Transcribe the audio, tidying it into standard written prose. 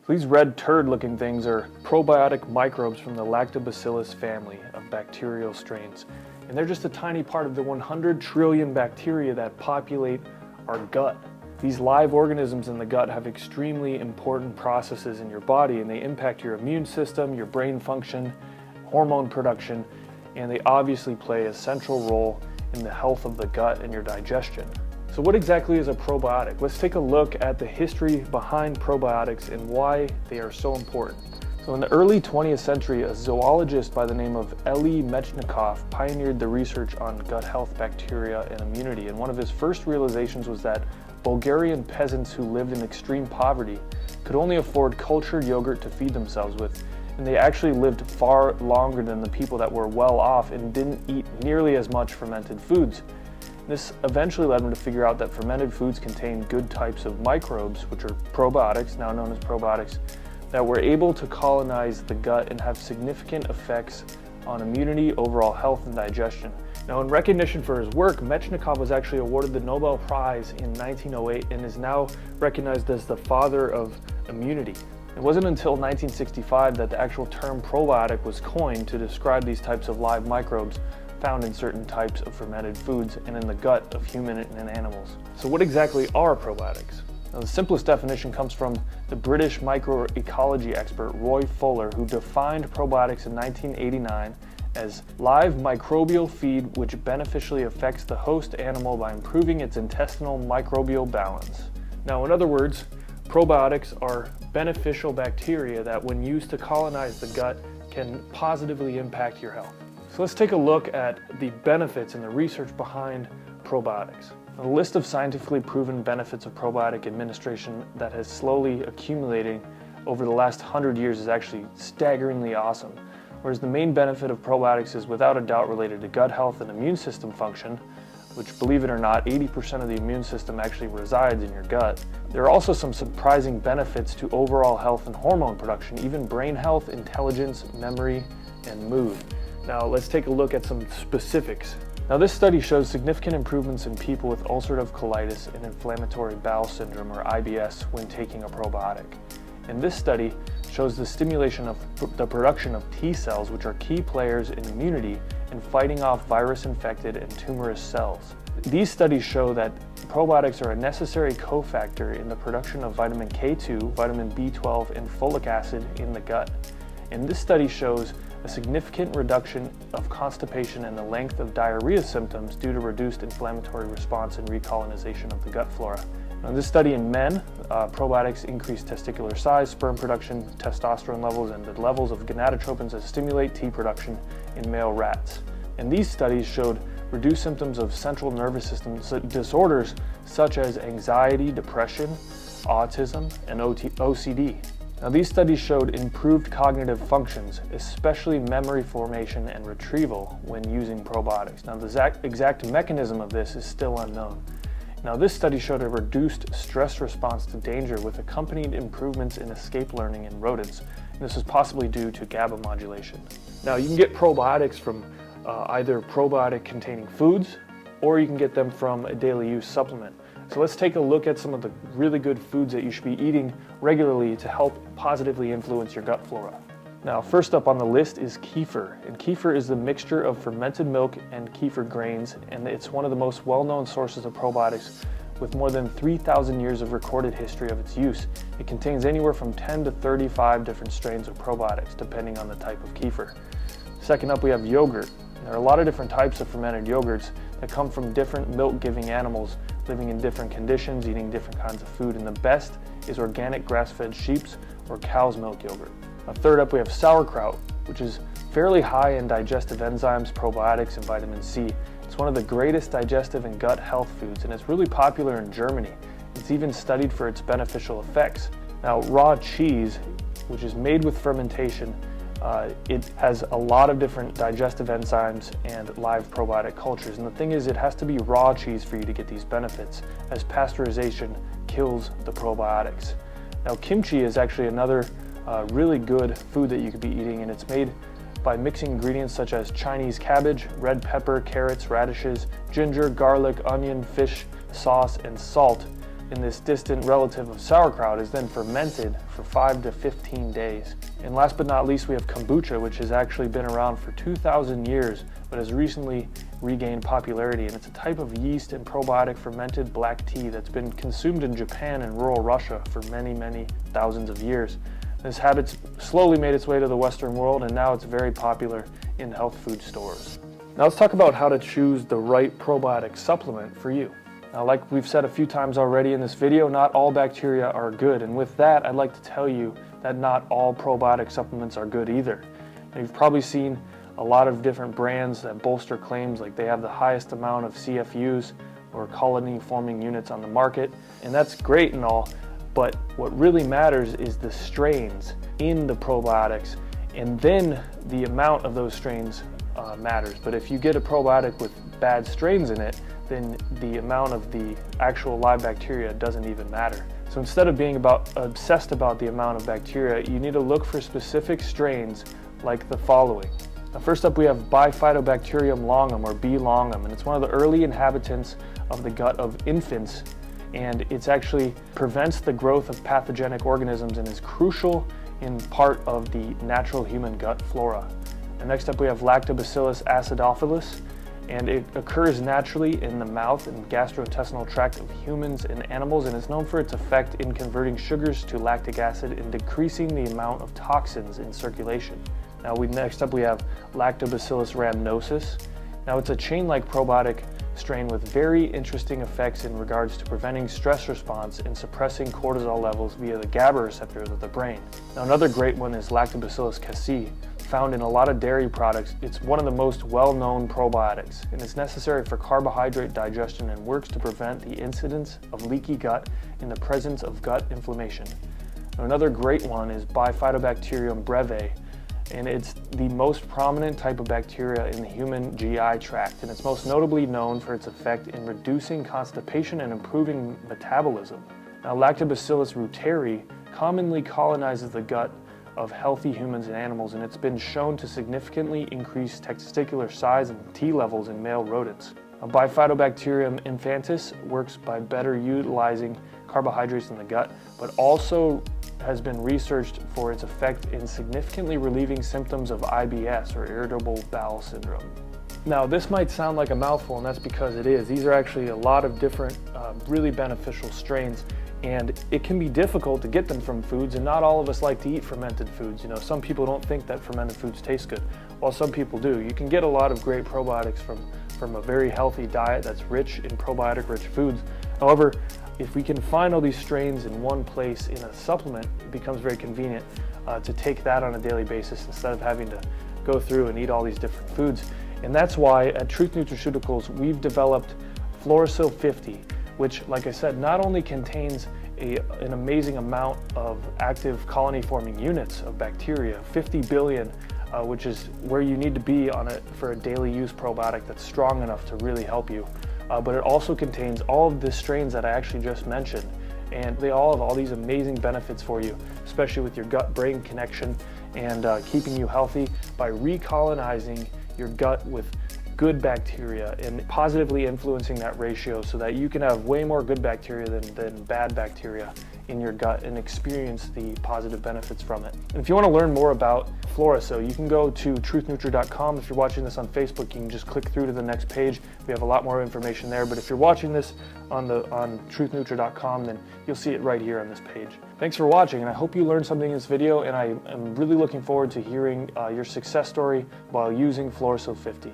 So these red turd-looking things are probiotic microbes from the Lactobacillus family of bacterial strains. And they're just a tiny part of the 100 trillion bacteria that populate our gut. These live organisms in the gut have extremely important processes in your body, and they impact your immune system, your brain function, hormone production, and they obviously play a central role in the health of the gut and your digestion. So what exactly is a probiotic? Let's take a look at the history behind probiotics and why they are so important. So in the early 20th century, a zoologist by the name of Elie Metchnikoff pioneered the research on gut health, bacteria, and immunity. And one of his first realizations was that Bulgarian peasants who lived in extreme poverty could only afford cultured yogurt to feed themselves with, and they actually lived far longer than the people that were well off and didn't eat nearly as much fermented foods. This eventually led them to figure out that fermented foods contain good types of microbes, which are probiotics, now known as probiotics, that were able to colonize the gut and have significant effects on immunity, overall health, and digestion. Now, in recognition for his work, Metchnikoff was actually awarded the Nobel Prize in 1908 and is now recognized as the father of immunity. It wasn't until 1965 that the actual term probiotic was coined to describe these types of live microbes found in certain types of fermented foods and in the gut of human and animals. So what exactly are probiotics? Now, the simplest definition comes from the British microecology expert Roy Fuller, who defined probiotics in 1989 as live microbial feed which beneficially affects the host animal by improving its intestinal microbial balance. Now, in other words, probiotics are beneficial bacteria that, when used to colonize the gut, can positively impact your health. So let's take a look at the benefits and the research behind probiotics. The list of scientifically proven benefits of probiotic administration that has slowly accumulated over the last 100 years is actually staggeringly awesome. Whereas the main benefit of probiotics is without a doubt related to gut health and immune system function, which, believe it or not, 80% of the immune system actually resides in your gut. There are also some surprising benefits to overall health and hormone production, even brain health, intelligence, memory, and mood. Now let's take a look at some specifics. Now, this study shows significant improvements in people with ulcerative colitis and inflammatory bowel syndrome, or IBS, when taking a probiotic. And this study shows the stimulation of the production of T cells, which are key players in immunity and fighting off virus-infected and tumorous cells. These studies show that probiotics are a necessary cofactor in the production of vitamin K2, vitamin B12, and folic acid in the gut. And this study shows a significant reduction of constipation and the length of diarrhea symptoms due to reduced inflammatory response and recolonization of the gut flora. Now, in this study in men, probiotics increase testicular size, sperm production, testosterone levels, and the levels of gonadotropins that stimulate T production in male rats. And these studies showed reduced symptoms of central nervous system disorders such as anxiety, depression, autism, and OCD. Now, these studies showed improved cognitive functions, especially memory formation and retrieval, when using probiotics. Now, the exact mechanism of this is still unknown. Now, this study showed a reduced stress response to danger with accompanied improvements in escape learning in rodents. And this is possibly due to GABA modulation. Now, you can get probiotics from either probiotic-containing foods, or you can get them from a daily use supplement. So let's take a look at some of the really good foods that you should be eating regularly to help positively influence your gut flora. Now, first up on the list is kefir. And kefir is the mixture of fermented milk and kefir grains, and it's one of the most well-known sources of probiotics with more than 3,000 years of recorded history of its use. It contains anywhere from 10 to 35 different strains of probiotics, depending on the type of kefir. Second up, we have yogurt. There are a lot of different types of fermented yogurts that come from different milk-giving animals living in different conditions, eating different kinds of food, and the best is organic grass-fed sheep's or cow's milk yogurt. Now, third up, we have sauerkraut, which is fairly high in digestive enzymes, probiotics, and vitamin C. It's one of the greatest digestive and gut health foods, and it's really popular in Germany. It's even studied for its beneficial effects. Now, raw cheese, which is made with fermentation, it has a lot of different digestive enzymes and live probiotic cultures. And the thing is, it has to be raw cheese for you to get these benefits, as pasteurization kills the probiotics. Now, kimchi is actually another really good food that you could be eating, and it's made by mixing ingredients such as Chinese cabbage, red pepper, carrots, radishes, ginger, garlic, onion, fish sauce, and salt and this distant relative of sauerkraut is then fermented for 5 to 15 days. And last but not least, we have kombucha, which has actually been around for 2,000 years, but has recently regained popularity. And it's a type of yeast and probiotic fermented black tea that's been consumed in Japan and rural Russia for many, many thousands of years. This habit slowly made its way to the Western world, and now it's very popular in health food stores. Now let's talk about how to choose the right probiotic supplement for you. Now, like we've said a few times already in this video, not all bacteria are good. And with that, I'd like to tell you that not all probiotic supplements are good either. Now, you've probably seen a lot of different brands that bolster claims like they have the highest amount of CFUs or colony-forming units on the market. And that's great and all, but what really matters is the strains in the probiotics, and then the amount of those strains matters. But if you get a probiotic with bad strains in it, then the amount of the actual live bacteria doesn't even matter. So instead of being obsessed about the amount of bacteria, you need to look for specific strains like the following. Now, first up, we have Bifidobacterium longum, or B. longum, and it's one of the early inhabitants of the gut of infants, and it actually prevents the growth of pathogenic organisms and is crucial in part of the natural human gut flora. And next up, we have Lactobacillus acidophilus, and it occurs naturally in the mouth and gastrointestinal tract of humans and animals, and is known for its effect in converting sugars to lactic acid and decreasing the amount of toxins in circulation. Now, next up we have Lactobacillus rhamnosus. Now, it's a chain-like probiotic strain with very interesting effects in regards to preventing stress response and suppressing cortisol levels via the GABA receptors of the brain. Now, another great one is Lactobacillus casei. Found in a lot of dairy products, it's one of the most well-known probiotics, and it's necessary for carbohydrate digestion and works to prevent the incidence of leaky gut in the presence of gut inflammation. Now, another great one is Bifidobacterium breve, and it's the most prominent type of bacteria in the human GI tract, and it's most notably known for its effect in reducing constipation and improving metabolism. Now, Lactobacillus reuteri commonly colonizes the gut of healthy humans and animals, and it's been shown to significantly increase testicular size and T levels in male rodents. Bifidobacterium infantis works by better utilizing carbohydrates in the gut, but also has been researched for its effect in significantly relieving symptoms of IBS, or irritable bowel syndrome. Now, this might sound like a mouthful, and that's because it is. These are actually a lot of different really beneficial strains, and it can be difficult to get them from foods, and not all of us like to eat fermented foods. You know, some people don't think that fermented foods taste good, while some people do. You can get a lot of great probiotics from a very healthy diet that's rich in probiotic-rich foods. However, if we can find all these strains in one place in a supplement, it becomes very convenient to take that on a daily basis instead of having to go through and eat all these different foods. And that's why at Truth Nutraceuticals, we've developed Florasil 50, which, like I said, not only contains an amazing amount of active colony-forming units of bacteria, 50 billion, which is where you need to be for a daily use probiotic that's strong enough to really help you. But it also contains all of the strains that I actually just mentioned, and they all have all these amazing benefits for you, especially with your gut-brain connection and keeping you healthy by recolonizing your gut with good bacteria and positively influencing that ratio so that you can have way more good bacteria than bad bacteria in your gut and experience the positive benefits from it. And if you want to learn more about Florasil, you can go to truthnutri.com. If you're watching this on Facebook, you can just click through to the next page. We have a lot more information there, but if you're watching this on truthnutri.com, then you'll see it right here on this page. Thanks for watching, and I hope you learned something in this video, and I am really looking forward to hearing your success story while using Florasil 50.